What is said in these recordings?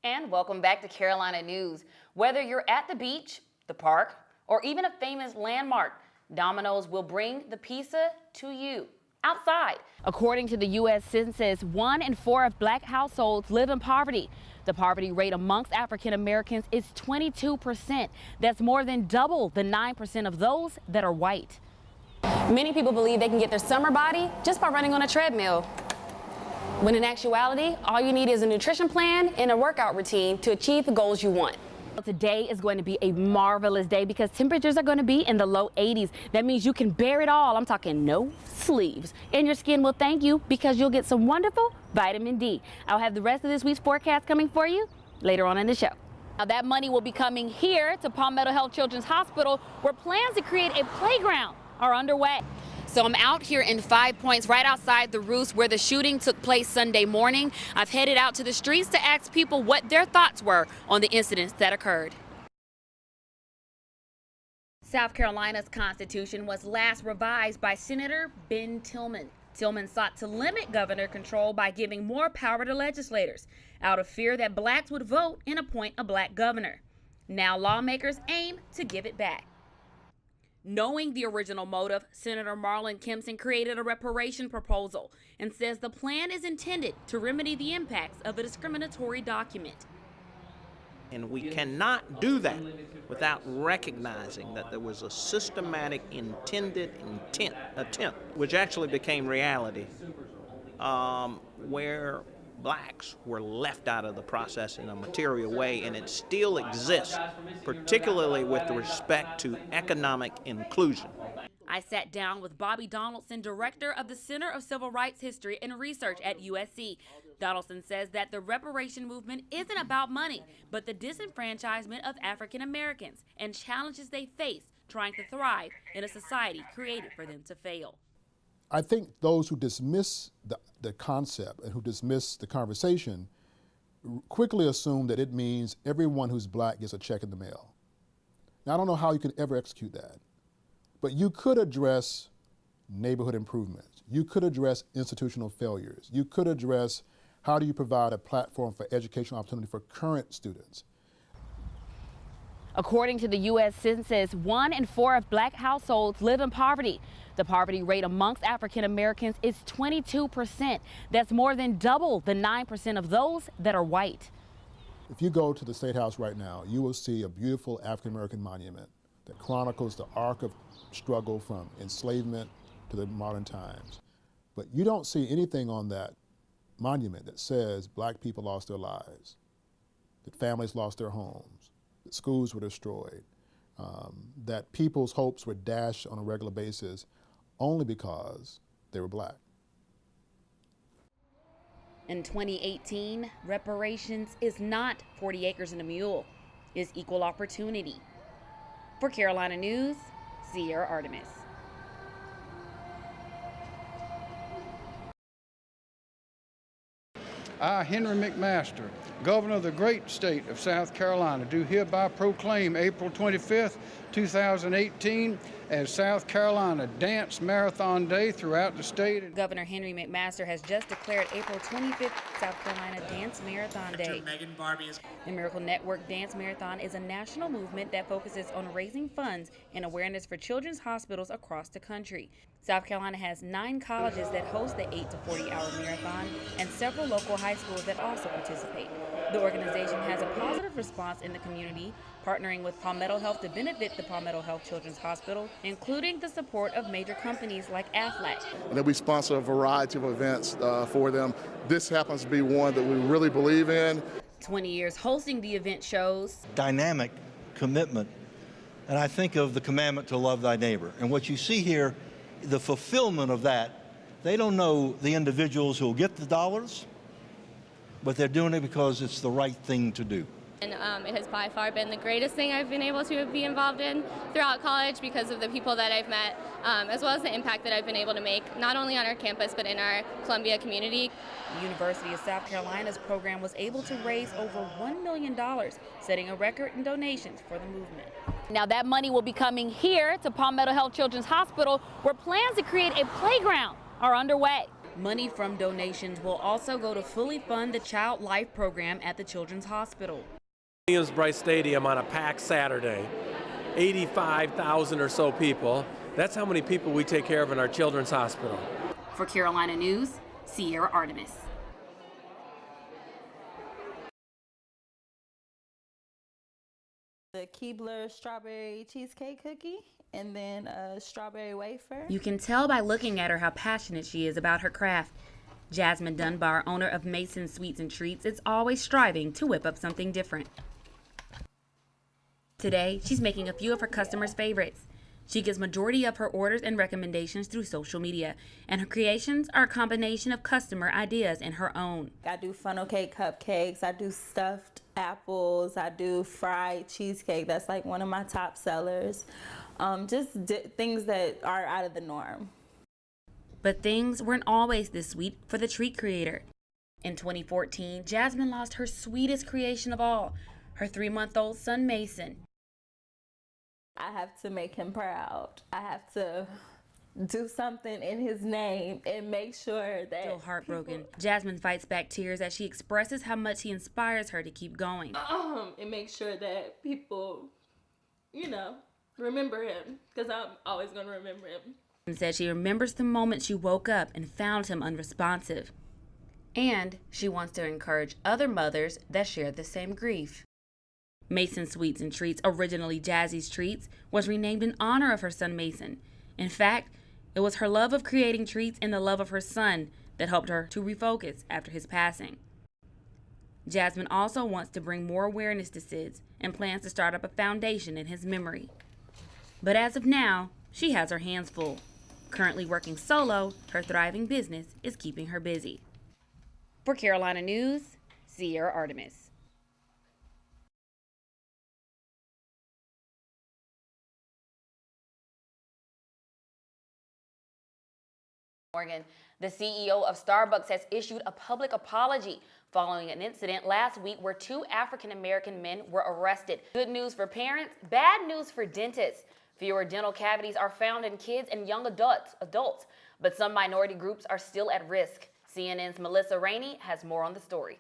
And welcome back to Carolina News. Whether you're at the beach, the park, or even a famous landmark, Domino's will bring the pizza to you outside. According to the U.S. Census, 1 in 4 of black households live in poverty. The poverty rate amongst African Americans is 22%. That's more than double the 9% of those that are white. Many people believe they can get their summer body just by running on a treadmill, when in actuality, all you need is a nutrition plan and a workout routine to achieve the goals you want. Today is going to be a marvelous day because temperatures are going to be in the low 80s. That means you can bear it all. I'm talking no sleeves. And your skin will thank you because you'll get some wonderful vitamin D. I'll have the rest of this week's forecast coming for you later on in the show. Now that money will be coming here to Palmetto Health Children's Hospital, where plans to create a playground are underway. So I'm out here in 5 Points, right outside the Roost where the shooting took place Sunday morning. I've headed out to the streets to ask people what their thoughts were on the incidents that occurred. South Carolina's Constitution was last revised by Senator Ben Tillman. Tillman sought to limit governor control by giving more power to legislators, out of fear that blacks would vote and appoint a black governor. Now lawmakers aim to give it back. Knowing the original motive, Senator Marlon Kempson created a reparation proposal and says the plan is intended to remedy the impacts of a discriminatory document. And we cannot do that without recognizing that there was a systematic attempt, which actually became reality, where blacks were left out of the process in a material way, and it still exists, particularly with respect to economic inclusion. I sat down with Bobby Donaldson, director of the Center of Civil Rights History and Research at USC. Donaldson says that the reparation movement isn't about money, but the disenfranchisement of African Americans and challenges they face trying to thrive in a society created for them to fail. I think those who dismiss the concept and who dismiss the conversation quickly assume that it means everyone who's black gets a check in the mail. Now, I don't know how you can ever execute that, but you could address neighborhood improvements. You could address institutional failures. You could address how do you provide a platform for educational opportunity for current students. According to the U.S. Census, 1 in 4 of black households live in poverty. The poverty rate amongst African Americans is 22%. That's more than double the 9% of those that are white. If you go to the State House right now, you will see a beautiful African American monument that chronicles the arc of struggle from enslavement to the modern times. But you don't see anything on that monument that says black people lost their lives, that families lost their homes, that schools were destroyed, that people's hopes were dashed on a regular basis only because they were black. In 2018, reparations is not 40 acres and a mule, it's equal opportunity. For Carolina News, Sierra Artemus. I, Henry McMaster, Governor of the great state of South Carolina, do hereby proclaim April 25th, 2018 as South Carolina Dance Marathon Day throughout the state. Governor Henry McMaster has just declared April 25th South Carolina Dance Marathon Day. The Miracle Network Dance Marathon is a national movement that focuses on raising funds and awareness for children's hospitals across the country. South Carolina has 9 colleges that host the 8 to 40-hour marathon and several local high schools that also participate. The organization has a positive response in the community, partnering with Palmetto Health to benefit the Palmetto Health Children's Hospital, including the support of major companies like Aflac. And then we sponsor a variety of events for them. This happens to be one that we really believe in. 20 years hosting the event shows dynamic commitment, and I think of the commandment to love thy neighbor. And what you see here, the fulfillment of that, they don't know the individuals who will get the dollars, but they're doing it because it's the right thing to do. And it has by far been the greatest thing I've been able to be involved in throughout college because of the people that I've met, as well as the impact that I've been able to make, not only on our campus, but in our Columbia community. The University of South Carolina's program was able to raise over $1 million, setting a record in donations for the movement. Now that money will be coming here to Palmetto Health Children's Hospital, where plans to create a playground are underway. Money from donations will also go to fully fund the Child Life program at the Children's Hospital. Williams-Brice Stadium on a packed Saturday, 85,000 or so people. That's how many people we take care of in our children's hospital. For Carolina News, Sierra Artemus. The Keebler strawberry cheesecake cookie, and then a strawberry wafer. You can tell by looking at her how passionate she is about her craft. Jasmine Dunbar, owner of Mason Sweets and Treats, is always striving to whip up something different. Today, she's making a few of her customers' favorites. She gets majority of her orders and recommendations through social media, and her creations are a combination of customer ideas and her own. I do funnel cake cupcakes, I do stuffed apples, I do fried cheesecake. That's like one of my top sellers. Things that are out of the norm. But things weren't always this sweet for the treat creator. In 2014, Jasmine lost her sweetest creation of all, her 3-month-old son Mason. I have to make him proud. I have to do something in his name and make sure that. Still heartbroken, Jasmine fights back tears as she expresses how much he inspires her to keep going. And make sure that people, remember him, because I'm always going to remember him. And said she remembers the moment she woke up and found him unresponsive. And she wants to encourage other mothers that share the same grief. Mason Sweets and Treats, originally Jazzy's Treats, was renamed in honor of her son Mason. In fact, it was her love of creating treats and the love of her son that helped her to refocus after his passing. Jasmine also wants to bring more awareness to SIDS and plans to start up a foundation in his memory. But as of now, she has her hands full. Currently working solo, her thriving business is keeping her busy. For Carolina News, Sierra Artemus. Morgan, the CEO of Starbucks has issued a public apology following an incident last week where 2 African-American men were arrested. Good news for parents, bad news for dentists. Fewer dental cavities are found in kids and young adults, but some minority groups are still at risk. CNN's Melissa Rainey has more on the story.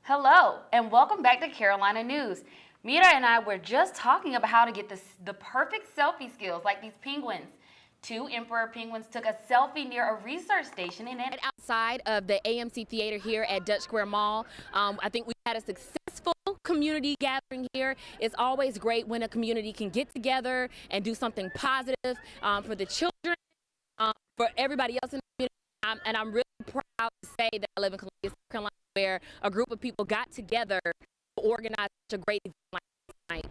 Hello, and welcome back to Carolina News. Mira and I were just talking about how to get the perfect selfie skills like these penguins. 2 emperor penguins took a selfie near a research station and outside of the AMC Theater here at Dutch Square Mall. I think we had a successful community gathering here. It's always great when a community can get together and do something positive for the children, for everybody else in the community. And I'm really proud to say that I live in Columbia, South Carolina, where a group of people got together to organize such a great event like tonight.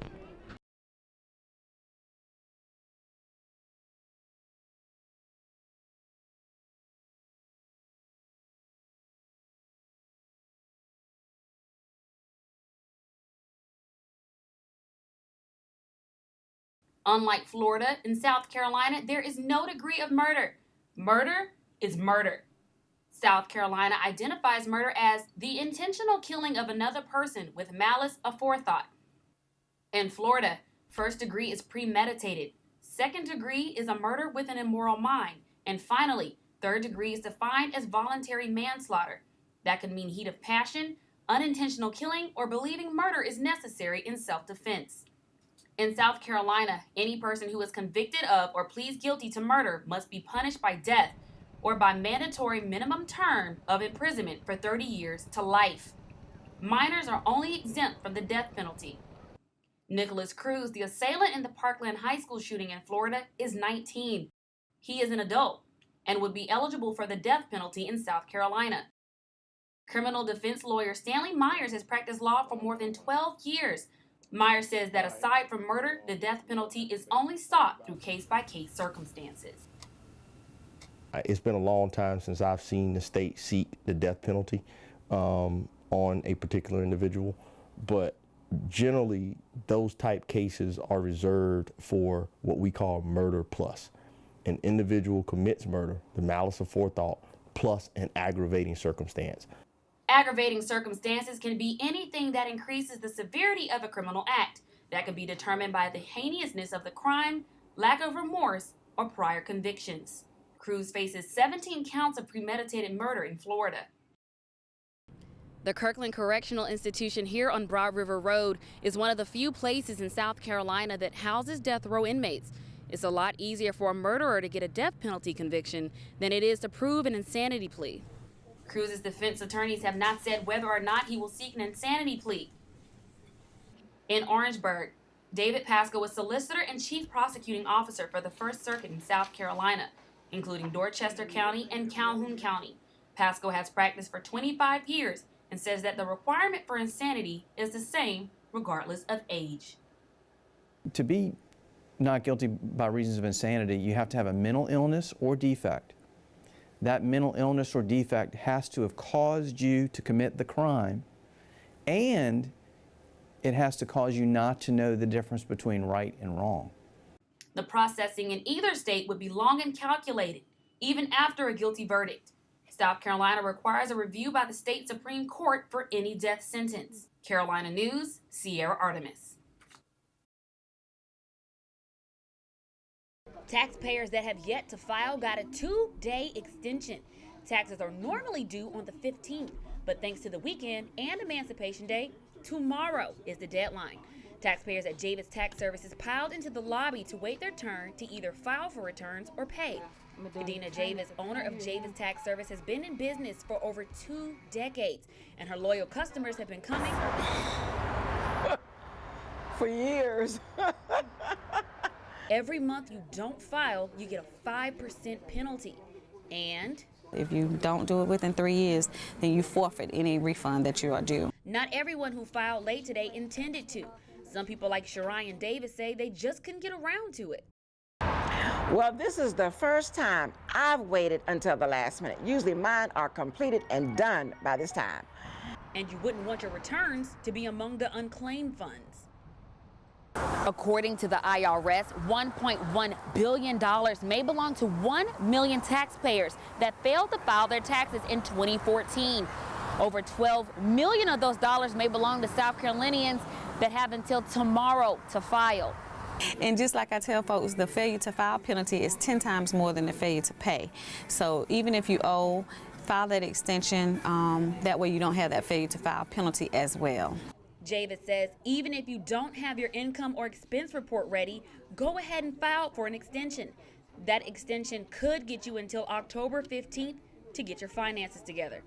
Unlike Florida, in South Carolina, there is no degree of murder. Murder is murder. South Carolina identifies murder as the intentional killing of another person with malice aforethought. In Florida, first degree is premeditated. Second degree is a murder with an immoral mind. And finally, third degree is defined as voluntary manslaughter. That could mean heat of passion, unintentional killing, or believing murder is necessary in self-defense. In South Carolina, any person who is convicted of or pleads guilty to murder must be punished by death or by mandatory minimum term of imprisonment for 30 years to life. Minors are only exempt from the death penalty. Nicholas Cruz, the assailant in the Parkland High School shooting in Florida, is 19. He is an adult and would be eligible for the death penalty in South Carolina. Criminal defense lawyer Stanley Myers has practiced law for more than 12 years. Myers says that aside from murder, the death penalty is only sought through case-by-case circumstances. It's been a long time since I've seen the state seek the death penalty on a particular individual, but generally those type cases are reserved for what we call murder plus. An individual commits murder, the malice aforethought, plus an aggravating circumstance. Aggravating circumstances can be anything that increases the severity of a criminal act. That can be determined by the heinousness of the crime, lack of remorse, or prior convictions. Cruz faces 17 counts of premeditated murder in Florida. The Kirkland Correctional Institution here on Broad River Road is one of the few places in South Carolina that houses death row inmates. It's a lot easier for a murderer to get a death penalty conviction than it is to prove an insanity plea. Cruz's defense attorneys have not said whether or not he will seek an insanity plea. In Orangeburg, David Pasco was solicitor and chief prosecuting officer for the First Circuit in South Carolina, including Dorchester County and Calhoun County. Pasco has practiced for 25 years and says that the requirement for insanity is the same regardless of age. To be not guilty by reasons of insanity, you have to have a mental illness or defect. That mental illness or defect has to have caused you to commit the crime, and it has to cause you not to know the difference between right and wrong. The processing in either state would be long and calculated, even after a guilty verdict. South Carolina requires a review by the state Supreme Court for any death sentence. Carolina News, Sierra Artemus. Taxpayers that have yet to file got a 2-day extension. Taxes are normally due on the 15th, but thanks to the weekend and Emancipation Day, tomorrow is the deadline. Taxpayers at Javis Tax Services piled into the lobby to wait their turn to either file for returns or pay. Medina Javis, owner of Javis Tax Service, has been in business for over 2 decades, and her loyal customers have been coming for years. Every month you don't file, you get a 5% penalty. And if you don't do it within 3 years, then you forfeit any refund that you are due. Not everyone who filed late today intended to. Some people like Sharian Davis say they just couldn't get around to it. Well, this is the first time I've waited until the last minute. Usually mine are completed and done by this time. And you wouldn't want your returns to be among the unclaimed funds. According to the IRS, $1.1 billion may belong to 1 million taxpayers that failed to file their taxes in 2014. Over 12 million of those dollars may belong to South Carolinians that have until tomorrow to file. And just like I tell folks, the failure to file penalty is 10 times more than the failure to pay. So even if you owe, file that extension. That way you don't have that failure to file penalty as well. Javis says even if you don't have your income or expense report ready, go ahead and file for an extension. That extension could get you until October 15th to get your finances together.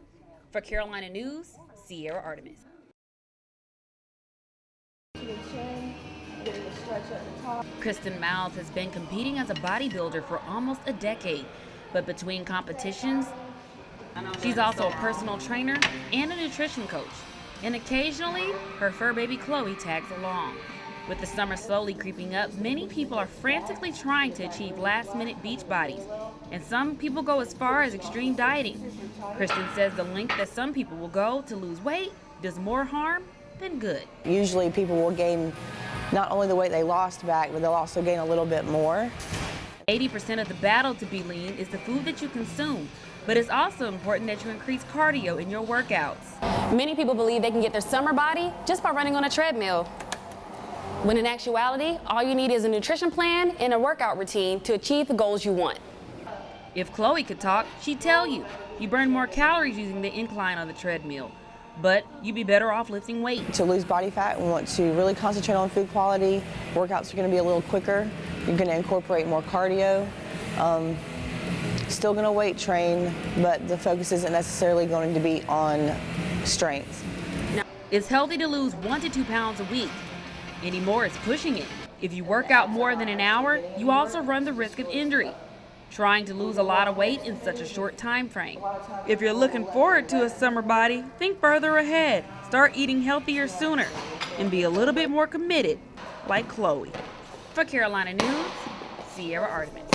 For Carolina News, Sierra Artemus. Kristen Miles has been competing as a bodybuilder for almost a decade, but between competitions, she's also a personal trainer and a nutrition coach. And occasionally, her fur baby Chloe tags along. With the summer slowly creeping up, many people are frantically trying to achieve last-minute beach bodies. And some people go as far as extreme dieting. Kristen says the length that some people will go to lose weight does more harm than good. Usually people will gain not only the weight they lost back, but they'll also gain a little bit more. 80% of the battle to be lean is the food that you consume. But it's also important that you increase cardio in your workouts. Many people believe they can get their summer body just by running on a treadmill. When in actuality, all you need is a nutrition plan and a workout routine to achieve the goals you want. If Chloe could talk, she'd tell you burn more calories using the incline on the treadmill, but you'd be better off lifting weight. To lose body fat, we want to really concentrate on food quality. Workouts are going to be a little quicker. You're going to incorporate more cardio. Still going to weight train, but the focus isn't necessarily going to be on strength. Now, it's healthy to lose 1 to 2 pounds a week. Anymore is pushing it. If you work out more than an hour, you also run the risk of injury. Trying to lose a lot of weight in such a short time frame. If you're looking forward to a summer body, think further ahead. Start eating healthier sooner and be a little bit more committed, like Chloe. For Carolina News, Sierra Artemus.